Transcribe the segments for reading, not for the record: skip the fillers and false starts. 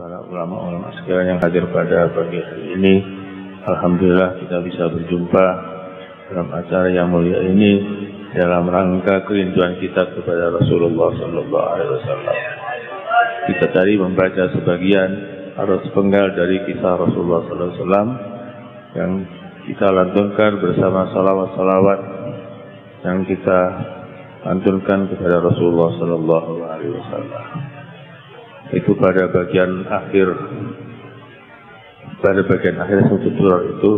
para ulama-ulama sekalian yang hadir pada pagi hari ini. Alhamdulillah kita bisa berjumpa dalam acara yang mulia ini dalam rangka kerinduan kita kepada Rasulullah Sallallahu Alaihi Wasallam. Kita tadi membaca sebagian atau sepenggal dari kisah Rasulullah Sallallahu Alaihi Wasallam yang kita lantunkan bersama salawat-salawat yang kita lantunkan kepada Rasulullah Sallallahu Alaihi Wasallam. Itu pada bagian akhir satu surah itu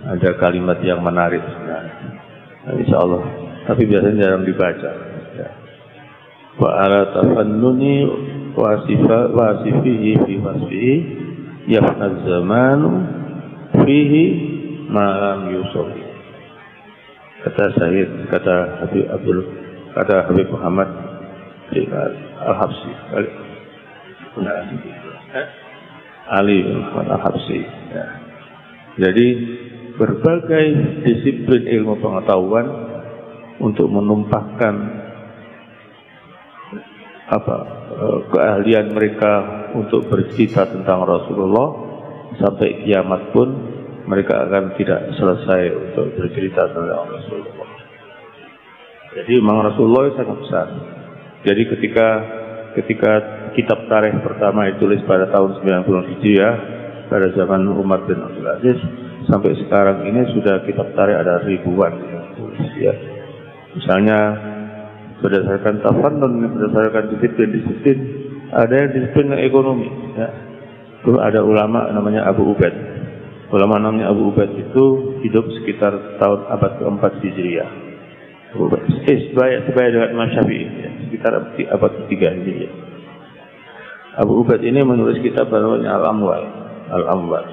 ada kalimat yang menarik. Nah, insya Allah. Tapi biasanya jarang dibaca. Wa ala tafannuni wasifihi fi wasfihi yafna zamanu fihi ma'am yusuf. Kata Syahid, kata Habib Muhammad Al-Habsyi Ali Al-Habsyi. Jadi berbagai disiplin ilmu pengetahuan untuk menumpahkan keahlian mereka untuk bercerita tentang Rasulullah sampai kiamat pun mereka akan tidak selesai untuk bercerita tentang Rasulullah. Jadi memang Rasulullah sangat besar. Jadi ketika kitab tarikh pertama ditulis pada tahun 90 Hijriah pada zaman Umar bin Abdul Aziz, sampai sekarang ini sudah kitab tarikh ada ribuan ya. Misalnya berdasarkan tafannun, berdasarkan disiplin, ada yang disiplin ekonomi ya. Itu ada ulama namanya Abu Ubaid. Ulama namanya Abu Ubaid itu hidup sekitar tahun abad ke-4 Hijriah. Sebaya dengan Imam Syafi'i ya, sekitar abad ke-3 Hijriah. Abu Ubaid ini menulis kitab namanya Al-Amwal.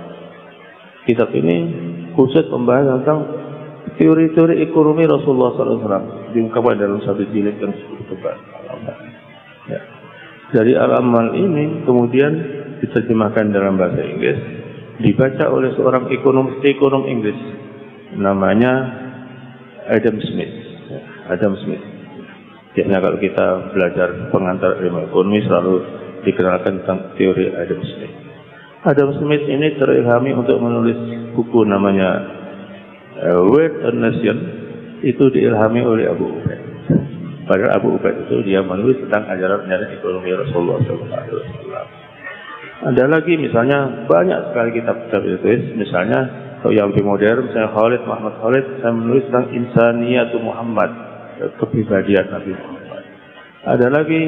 Kitab ini khusus membahas tentang teori-teori ekonomi Rasulullah SAW. Diungkapkan dalam satu jilid yang cukup tebal. Ya. Dari Al-Amwal ini kemudian diterjemahkan dalam bahasa Inggris, dibaca oleh seorang ekonom Inggris namanya Adam Smith. Adam Smith. Biasanya kalau kita belajar pengantar ilmu ekonomi selalu dikenalkan tentang teori Adam Smith. Adam Smith ini terilhami untuk menulis buku namanya Wealth and Nation. Itu diilhami oleh Abu Ubaid. Padahal Abu Ubaid itu dia menulis tentang ajaran ekonomi Rasulullah SAW. Ada lagi misalnya banyak sekali kitab-kitab ditulis. Misalnya kalau yang lebih modern, misalnya Muhammad Khalid, saya menulis tentang Insaniyatu Muhammad, kepribadian Nabi Muhammad. Ada lagi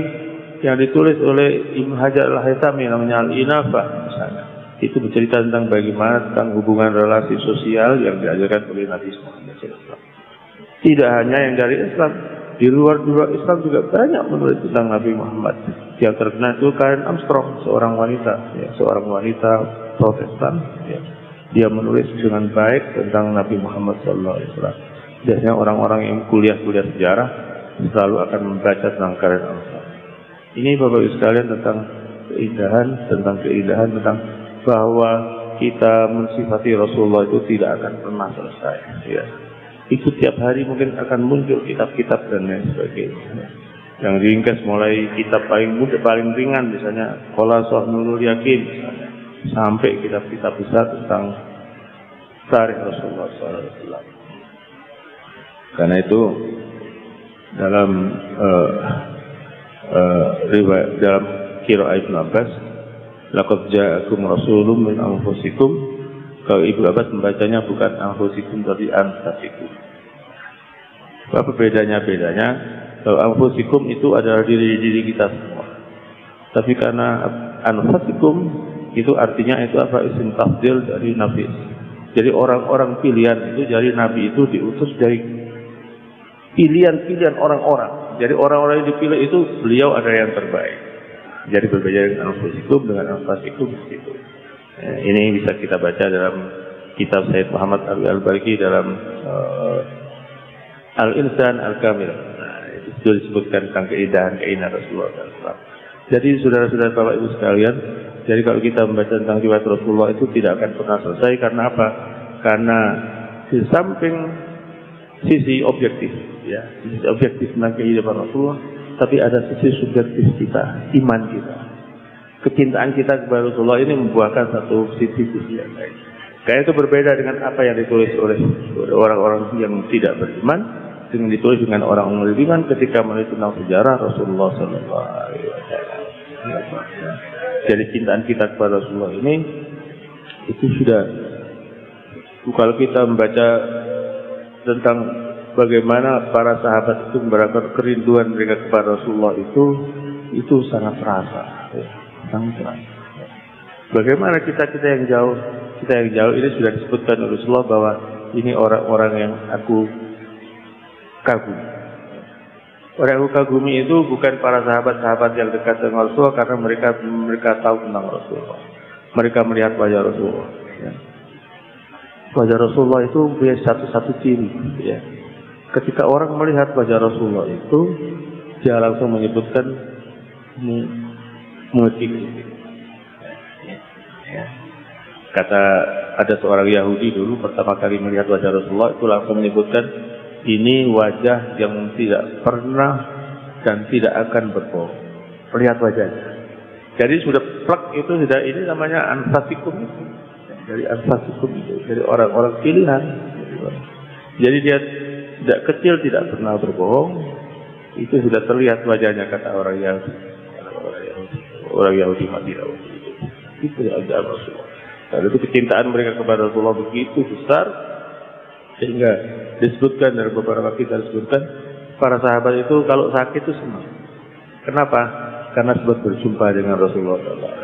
yang ditulis oleh Ibnu Hajar Al-Haytami namanya Al-Inafah misalnya. Itu bercerita tentang bagaimana tentang hubungan relasi sosial yang diajarkan oleh Nabi Muhammad SAW. Tidak hanya yang dari Islam, di luar Islam juga banyak menulis tentang Nabi Muhammad. Yang terkenal itu Karen Armstrong, seorang wanita Protestan. Ya. Dia menulis dengan baik tentang Nabi Muhammad SAW. Biasanya orang-orang yang kuliah sejarah selalu akan membaca tentang Karen Armstrong. Ini Bapak Ibu sekalian tentang keindahan tentang bahwa kita mensifati Rasulullah itu tidak akan pernah selesai. Ya. Itu tiap hari mungkin akan muncul kitab-kitab dan lain sebagainya. Yang ringkas mulai kitab paling mudah, paling ringan misalnya Kholasah Nurul Yakin misalnya, sampai kitab-kitab besar tentang tarikh Rasulullah SAW. Karena itu dalam riwayat dalam qiraah Ibnu Abbas, laqad ja'akum rasulun min anfusikum. Kalau Ibnu Abbas membacanya bukan anfusikum tapi anfasikum. Apa bedanya? Kalau anfusikum itu adalah diri kita semua. Tapi karena anfasikum itu artinya itu apa? Isim tafdil dari Nabi. Jadi orang-orang pilihan itu, jadi Nabi itu diutus dari pilihan orang-orang. Jadi orang-orang yang dipilih itu beliau ada yang terbaik. Jadi berbeda dengan anfusikum dengan anfasikum itu. Ini bisa kita baca dalam kitab Sayyid Muhammad Al-Barki dalam Al-Insan Al-Kamil. Nah, itu disebutkan tentang keindahan Rasulullah SAW. Jadi saudara-saudara Bapak Ibu sekalian, jadi kalau kita membaca tentang riwayat Rasulullah itu tidak akan pernah selesai. Karena apa? Karena di samping sisi objektif, ya, sisi objektif tentang kehidupan Rasulullah, tapi ada sisi subjektif kita, iman kita. kecintaan kita kepada Rasulullah ini membuahkan satu sisi yang baik. Karena itu berbeda dengan apa yang ditulis oleh orang-orang yang tidak beriman, dengan ditulis dengan orang beriman ketika menulis tentang sejarah Rasulullah Sallallahu Alaihi Wasallam. Jadi cintaan kita kepada Rasulullah ini itu sudah, kalau kita membaca tentang bagaimana para sahabat itu memberikan kerinduan mereka kepada Rasulullah itu sangat terasa, sangat terasa. Bagaimana kita yang jauh ini sudah disebutkan oleh Rasulullah bahwa ini orang-orang yang aku kagumi. Orang yang aku kagumi itu bukan para sahabat-sahabat yang dekat dengan Rasulullah karena mereka tahu tentang Rasulullah. Mereka melihat wajah Rasulullah. Ya. Wajah Rasulullah itu punya satu ciri. Ya. Ketika orang melihat wajah Rasulullah itu, dia langsung menyebutkan mengecik. Kata ada seorang Yahudi dulu pertama kali melihat wajah Rasulullah itu langsung menyebutkan ini wajah yang tidak pernah dan tidak akan berbohong. Lihat wajahnya. Jadi sudah plek itu sudah, ini namanya anfasikum itu. Dari anfasikum itu, dari orang-orang pilihan. Jadi dia tidak kecil, tidak pernah berbohong. Itu sudah terlihat wajahnya, kata orang Yahudi. Orang Yahudi Madinah. Itu wajah Rasulullah. Dan itu kecintaan mereka kepada Rasulullah begitu besar sehingga disebutkan dari beberapa kita disebutkan para sahabat itu kalau sakit itu senang. Kenapa? Karena sebab berjumpa dengan Rasulullah SAW.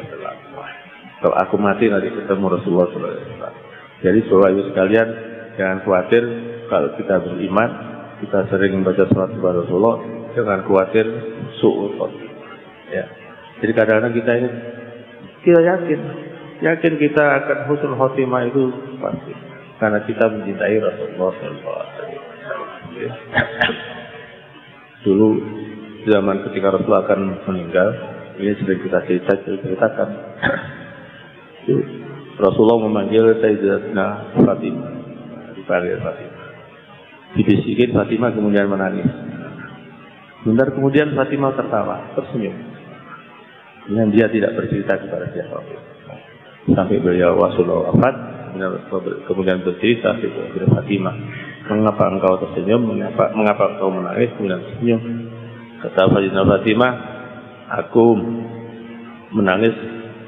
Kalau aku mati nanti ketemu Rasulullah SAW. Jadi Bapak Ibu sekalian jangan khawatir kalau kita beriman, kita sering membaca salat kepada Rasulullah, jangan khawatir su'ul khotimah. Ya. Jadi kadang-kadang kita yakin kita akan husnul khotimah itu pasti karena kita mencintai Rasulullah SAW. Dulu zaman ketika Rasulullah akan meninggal, ini sering kita ceritakan. Rasulullah memanggil Sayyidatina Fatimah, dipanggil Fatimah. Dibisikin Fatimah kemudian menangis. Sebentar kemudian Fatimah tersenyum. Dan dia tidak bercerita kepada siapa. Sampai beliau Rasulullah wafat, kemudian bercerita kepada Fatimah, mengapa engkau tersenyum, mengapa engkau menangis, kemudian tersenyum. Kata Fatimah, aku menangis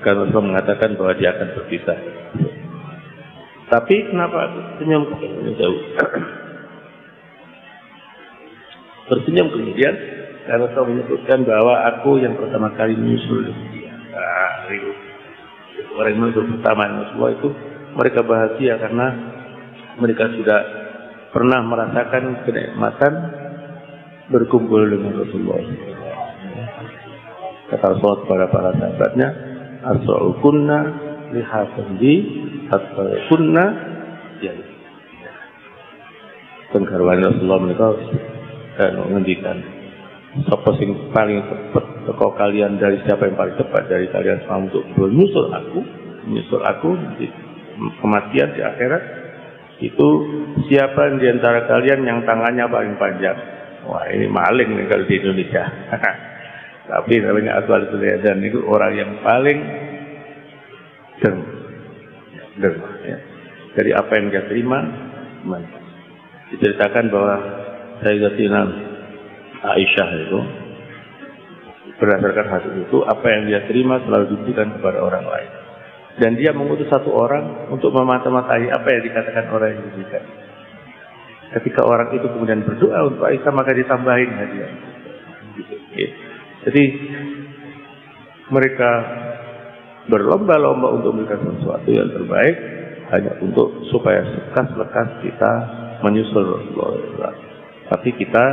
karena Rasulullah mengatakan bahwa dia akan berpisah. Tapi kenapa aku tersenyum? Jauh. Tersenyum kemudian karena Rasulullah menyebutkan bahwa aku yang pertama kali menyusul dia. Orang yang pertama Rasulullah itu mereka bahagia karena mereka sudah pernah merasakan kenikmatan berkumpul dengan Rasulullah. Kata Rasulullah kepada para sahabatnya, asra'ukunna lihafandi asra'ukunna jadi. Pengkarwan Rasulullah mereka menghentikan siapa yang paling cepat teko kalian dari siapa yang paling cepat dari kalian semua untuk menyusul aku di kematian di akhirat itu siapa di antara kalian yang tangannya paling panjang. Wah ini maling nih kalau di Indonesia. Tapi namanya Aswad dan itu orang yang paling derma ya. Dari apa yang dia terima diceritakan bahwa Sayyidatina Aisyah itu berdasarkan hasil itu apa yang dia terima selalu diberikan kepada orang lain dan dia mengutus satu orang untuk memata-matai apa yang dikatakan orang yang diberikan. Ketika orang itu kemudian berdoa untuk Aisyah maka ditambahin hadiah. Jadi mereka berlomba-lomba untuk memberikan sesuatu yang terbaik hanya untuk supaya lekas kita menyusul Rasulullah. Tapi kita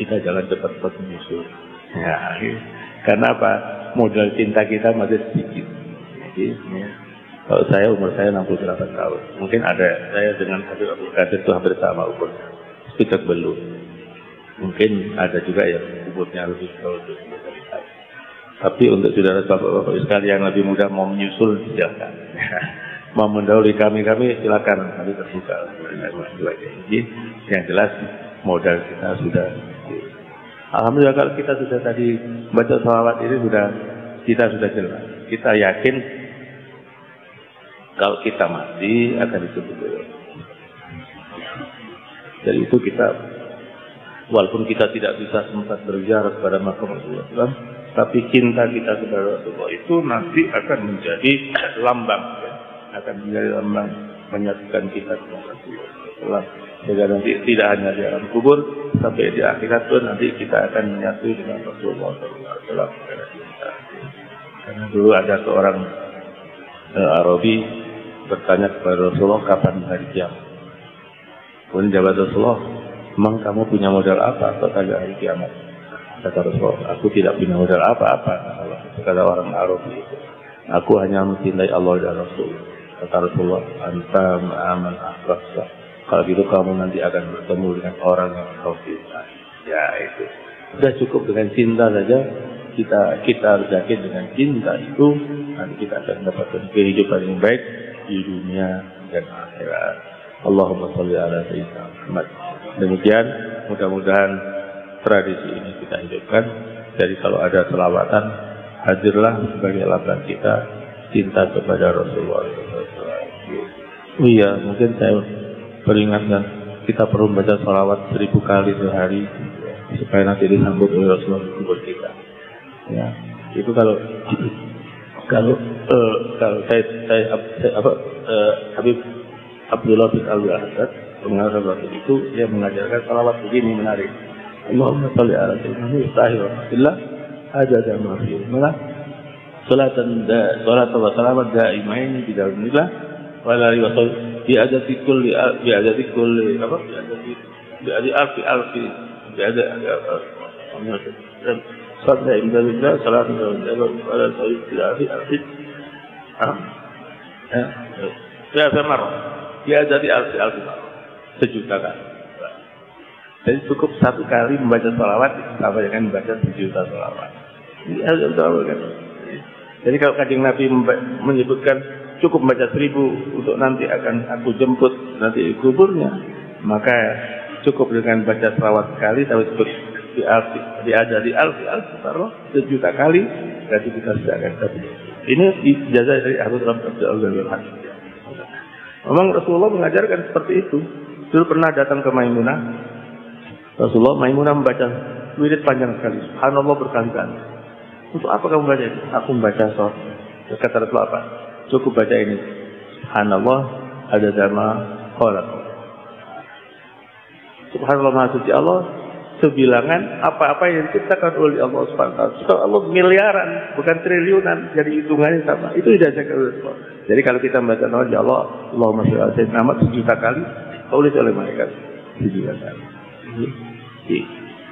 jangan cepat-cepat menyusul. Ya, karena apa? Modal cinta kita masih sedikit. Jadi, ya, kalau umur saya 68 tahun. Mungkin ada saya dengan Habib Abdul Qadir itu hampir sama umurnya. Tidak belum. Mungkin ada juga yang umurnya lebih jauh dari saya. Tapi untuk saudara bapak-bapak sekalian yang lebih muda mau menyusul silakan. Mau mendahului kami silakan. Kami terbuka. Jadi yang jelas modal kita sudah. Alhamdulillah kalau kita sudah tadi baca shalawat ini sudah kita sudah jelas. Kita yakin kalau kita mati akan disebut Allah. Dari itu kita, walaupun kita tidak bisa sempat berziarah kepada makam Rasulullah, tapi cinta kita kepada Rasulullah itu nanti akan menjadi lambang, ya. Akan menjadi lambang menyatukan kita kepada Rasulullah. Sehingga nanti tidak hanya di alam kubur, sampai di akhirat pun nanti kita akan menyatu dengan Rasulullah SAW. Karena dulu ada seorang Arabi bertanya kepada Rasulullah kapan hari kiamat. Kemudian jawab Rasulullah, memang kamu punya modal apa atau ada hari kiamat? Kata Rasulullah, aku tidak punya modal apa-apa. Kata orang Arabi itu, aku hanya mencintai Allah dan Rasul. Kata Rasulullah, anta ma'aman ahlaksa. Kalau gitu kamu nanti akan bertemu dengan orang yang kau cintai. Ya itu. Sudah cukup dengan cinta saja. Kita harus yakin dengan cinta itu nanti kita akan mendapatkan kehidupan yang baik di dunia dan akhirat. Allahumma sholli ala sayyidina Muhammad. Demikian, mudah-mudahan tradisi ini kita hidupkan. Jadi kalau ada selawatan, hadirlah sebagai lambang kita cinta kepada Rasulullah. Oh iya, mungkin saya peringatkan, kita perlu baca salawat 1000 kali sehari supaya nanti disambut oleh Rasulullah di kubur kita. Ya, itu kalau Habib Abdullah bin Al-Haddad mengajarkan itu, dia mengajarkan salawat begini menarik. Allahumma sholli ala sayyidina Muhammad ajada ma fi malah salatan wa salamat daimain bi dalamillah wa la yusul bi adati kulli Sallallahu alaihi wasallam salat ala sayyidina ya benar. Ya jadi alfi sejuta kali. Jadi cukup 1 kali membaca salawat sama dengan membaca 1 juta salawat. Jadi kalau Kanjeng Nabi menyebutkan cukup membaca 1000 untuk nanti akan aku jemput nanti di kuburnya, maka cukup dengan baca salawat sekali tapi sebut di alfi taruh 1 juta kali berarti kita sudah akan dapat. Ini ijazah dari Abu Abdullah. Memang Rasulullah mengajarkan seperti itu. Dulu pernah datang ke Maimunah. Maimunah membaca wirid panjang sekali. Subhanallah berkali-kali. Untuk apa kamu baca itu? Aku membaca sholat. Kata Rasulullah apa? Cukup baca ini. Subhanallah ada dama kholaq. Subhanallah maha suci Allah. Sebilangan apa-apa yang diciptakan oleh Allah Subhanahu wa taala. Allah miliaran, bukan triliunan. Jadi hitungannya sama. Itu diajarkan oleh Rasulullah. Jadi kalau kita membaca nama ya Allah, Allahumma sholli ala sayyidina Muhammad 1 juta kali, tulis oleh malaikat 1 juta kali.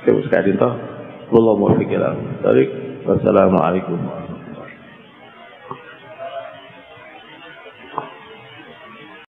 Terus sekali toh, wallahu muwaffiq ila aqwamit thoriq. Wassalamualaikum.